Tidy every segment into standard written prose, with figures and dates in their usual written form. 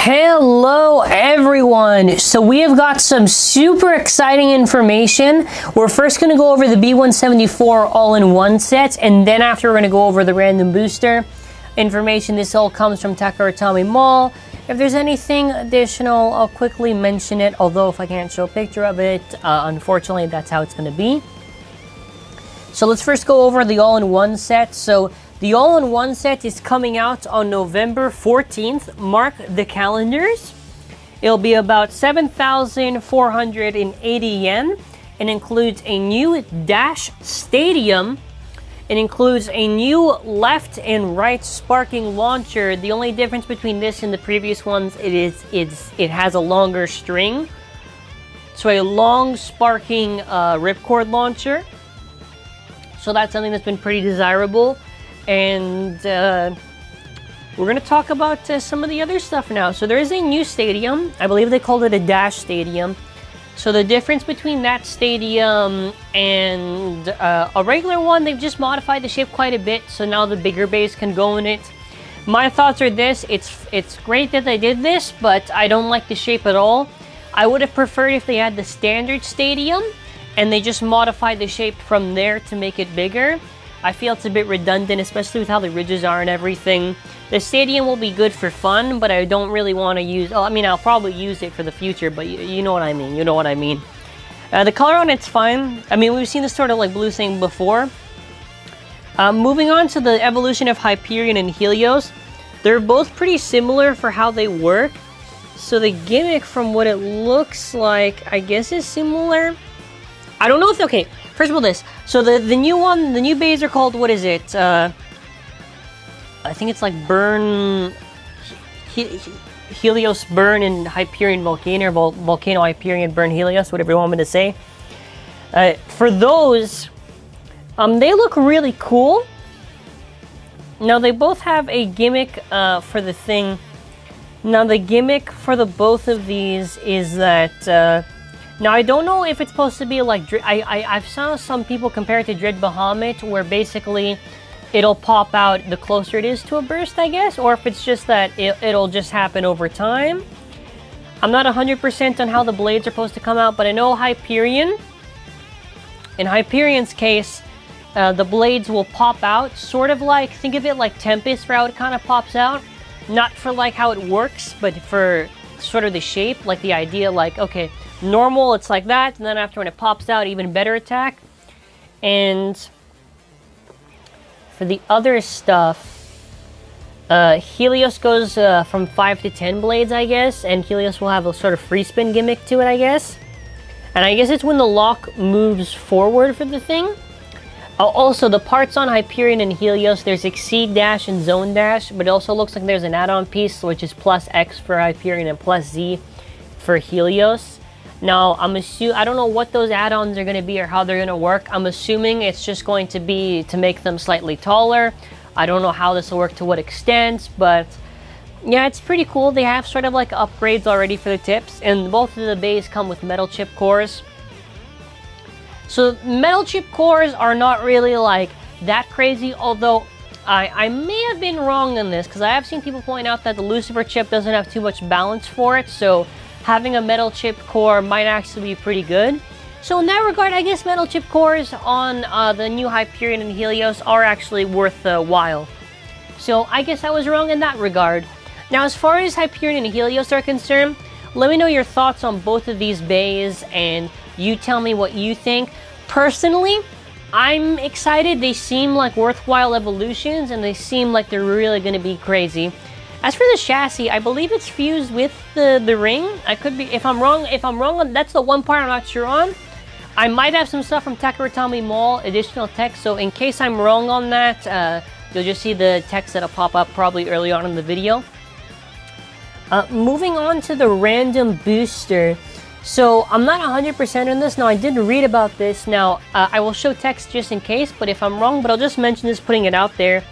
Hello everyone! So we have got some super exciting information. We're first going to go over the B174 all-in-one set, and then after we're going to go over the random booster information. This all comes from Takeratami Mall. If there's anything additional, I'll quickly mention it, although if I can't show a picture of it, unfortunately that's how it's going to be. So let's first go over the all-in-one set. So the all-in-one set is coming out on November 14th. Mark the calendars. It'll be about 7,480 yen. It includes a new Dash Stadium. It includes a new left and right sparking launcher. The only difference between this and the previous ones it has a longer string. So a long sparking ripcord launcher. So that's something that's been pretty desirable. And we're going to talk about some of the other stuff now. So there is a new stadium. I believe they called it a Dash Stadium. So the difference between that stadium and a regular one, they've just modified the shape quite a bit. So now the bigger base can go in it. My thoughts are this. It's great that they did this, but I don't like the shape at all. I would have preferred if they had the standard stadium and they just modified the shape from there to make it bigger. I feel it's a bit redundant, especially with how the ridges are and everything. The stadium will be good for fun, but I don't really want to use... Oh, I mean, I'll probably use it for the future, but you know what I mean. You know what I mean. The color on it's fine. I mean, we've seen this sort of like blue thing before. Moving on to the evolution of Hyperion and Helios. They're both pretty similar for how they work. So the gimmick, from what it looks like, I guess is similar. I don't know if... Okay, first of all this. So the new one, the new bays are called... What is it? I think it's like Burn... Helios Burn and Hyperion Volcano, or Volcano Hyperion Burn Helios, whatever you want me to say. For those, they look really cool. Now, they both have a gimmick for the thing. Now, the gimmick for the both of these is that... now, I don't know if it's supposed to be like... I've saw some people compare it to Dread Bahamut, where basically it'll pop out the closer it is to a burst, I guess. Or if it's just that it'll just happen over time. I'm not 100% on how the blades are supposed to come out, but I know Hyperion. In Hyperion's case, the blades will pop out, sort of like... Think of it like Tempest for how it kind of pops out. Not for like how it works, but for sort of the shape, like the idea, like, okay... Normal, it's like that, and then after when it pops out, even better attack. And for the other stuff, Helios goes from 5 to 10 blades, I guess, and Helios will have a sort of free spin gimmick to it, I guess. And I guess it's when the lock moves forward for the thing. Also, the parts on Hyperion and Helios, there's Exceed Dash and Zone Dash, but it also looks like there's an add-on piece, which is plus X for Hyperion and plus Z for Helios. Now, I don't know what those add-ons are going to be or how they're going to work. I'm assuming it's just going to be to make them slightly taller. I don't know how this will work to what extent, but yeah, it's pretty cool. They have sort of like upgrades already for the tips, and both of the bays come with metal chip cores. So metal chip cores are not really like that crazy, although I may have been wrong on this, because I have seen people point out that the Lucifer chip doesn't have too much balance for it, so having a metal chip core might actually be pretty good. So in that regard, I guess metal chip cores on the new Hyperion and Helios are actually worth a while. So I guess I was wrong in that regard. Now, as far as Hyperion and Helios are concerned, let me know your thoughts on both of these bays, and you tell me what you think. Personally, I'm excited. They seem like worthwhile evolutions, and they seem like they're really going to be crazy. As for the chassis, I believe it's fused with the ring. I could be, if I'm wrong, that's the one part I'm not sure on. I might have some stuff from Takeratami Mall, additional text, so in case I'm wrong on that, you'll just see the text that'll pop up probably early on in the video. Moving on to the random booster. So, I'm not 100% on this. Now, I did read about this. Now, I will show text just in case, but if I'm wrong, but I'll just mention this, putting it out there.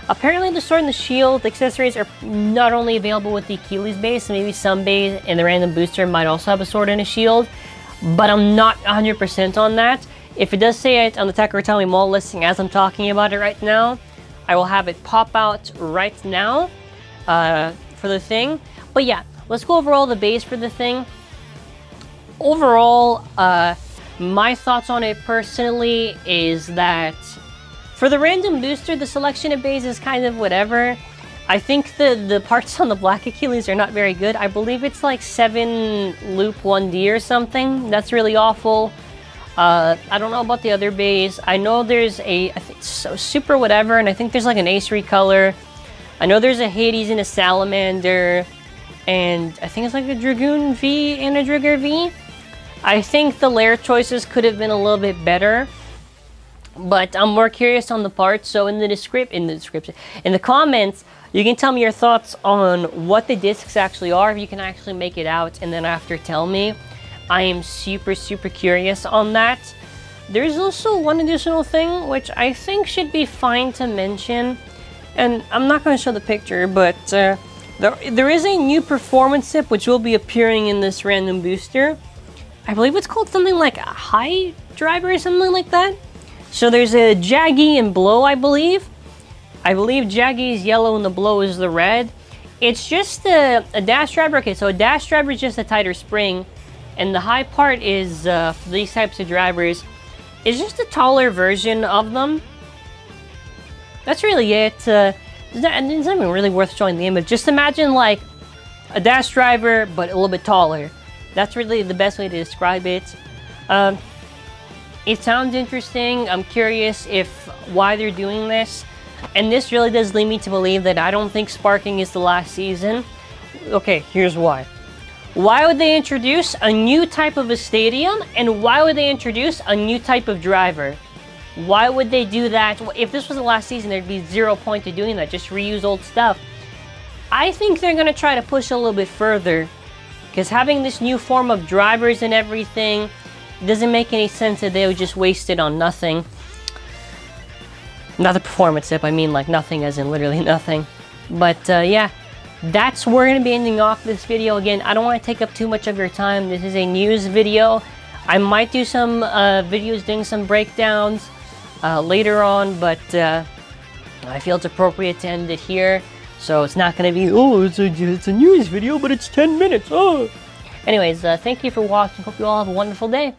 Apparently, the sword and the shield accessories are not only available with the Achilles base, maybe some base and the random booster might also have a sword and a shield, but I'm not 100% on that. If it does say it on the Takeratami Mall listing as I'm talking about it right now, I will have it pop out right now for the thing. But yeah, let's go over all the bays for the thing. Overall, my thoughts on it personally is that for the random booster, the selection of bays is kind of whatever. I think the parts on the Black Achilles are not very good. I believe it's like 7 loop 1D or something. That's really awful. I don't know about the other bays. I know there's I think so super whatever, and I think there's like an Ace Recolor. I know there's a Hades and a Salamander, and I think it's like a Dragoon V and a Drigger V. I think the lair choices could have been a little bit better, but I'm more curious on the parts. So in the comments, you can tell me your thoughts on what the discs actually are, if you can actually make it out, and then after tell me. I am super curious on that. There's also one additional thing which I think should be fine to mention, and I'm not going to show the picture, but there is a new performance sip which will be appearing in this random booster. I believe it's called something like a High Driver or something like that. So there's a Jaggy and Blow, I believe. I believe Jaggy is yellow and the Blow is the red. It's just a dash driver. Okay, so a dash driver is just a tighter spring, and the high part is, for these types of drivers, is just a taller version of them. That's really it. It's not even really worth showing the image. Just imagine like a dash driver, but a little bit taller. That's really the best way to describe it. It sounds interesting. I'm curious why they're doing this. And this really does lead me to believe that I don't think Sparking is the last season. Okay, here's why. Why would they introduce a new type of a stadium? And why would they introduce a new type of driver? Why would they do that? If this was the last season, there'd be 0 point to doing that. Just reuse old stuff. I think they're going to try to push a little bit further, because having this new form of drivers and everything doesn't make any sense that they would just waste it on nothing. Not the performance tip, I mean like nothing as in literally nothing. But yeah, that's where we're going to be ending off this video. Again, I don't want to take up too much of your time. This is a news video. I might do some videos doing some breakdowns later on, but I feel it's appropriate to end it here. So it's not going to be, oh, it's a news video, but it's 10 minutes. Oh. Anyways, thank you for watching. Hope you all have a wonderful day.